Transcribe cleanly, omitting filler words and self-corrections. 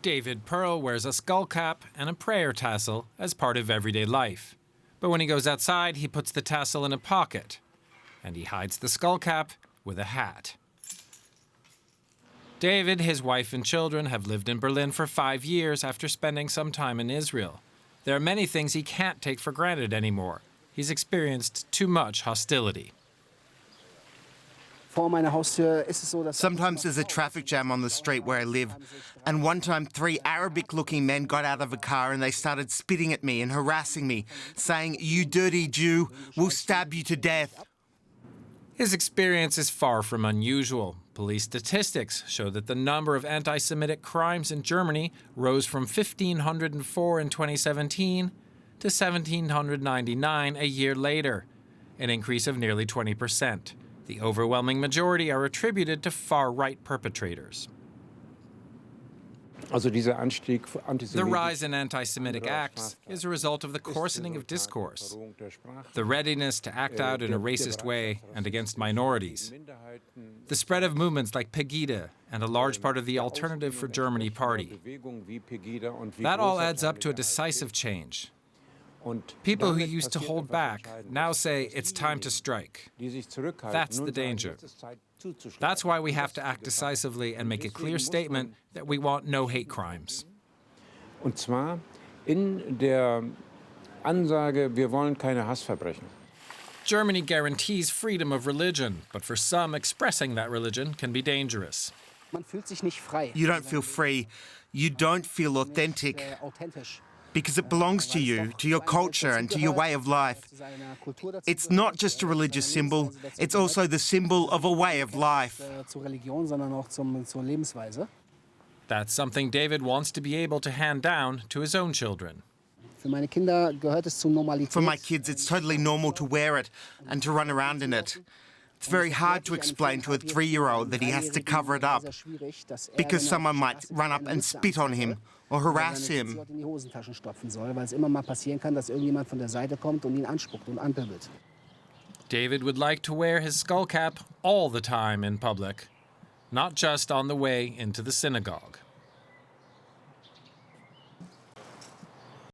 David Pearl wears a skull cap and a prayer tassel as part of everyday life. But when he goes outside, he puts the tassel in a pocket, and he hides the skull cap with a hat. David, his wife and children have lived in Berlin for 5 years after spending some time in Israel. There are many things he can't take for granted anymore. He's experienced too much hostility. Sometimes there's a traffic jam on the street where I live, and one time 3 Arabic-looking men got out of a car and they started spitting at me and harassing me, saying, "You dirty Jew, we'll stab you to death." His experience is far from unusual. Police statistics show that the number of anti-Semitic crimes in Germany rose from 1,504 in 2017 to 1,799 a year later, an increase of nearly 20%. The overwhelming majority are attributed to far-right perpetrators. The rise in anti-Semitic acts is a result of the coarsening of discourse, the readiness to act out in a racist way and against minorities, the spread of movements like Pegida and a large part of the Alternative for Germany party. That all adds up to a decisive change. People who used to hold back now say it's time to strike. That's the danger. That's why we have to act decisively and make a clear statement that we want no hate crimes. Und zwar in der Ansage, wir wollen keine Hassverbrechen. Germany guarantees freedom of religion, but for some, expressing that religion can be dangerous. You don't feel free. You don't feel authentic. Because it belongs to you, to your culture and to your way of life. It's not just a religious symbol, it's also the symbol of a way of life. That's something David wants to be able to hand down to his own children. For my kids, it's totally normal to wear it and to run around in it. It's very hard to explain to a 3-year-old that he has to cover it up because someone might run up and spit on him or harass him. David would like to wear his skull cap all the time in public, not just on the way into the synagogue.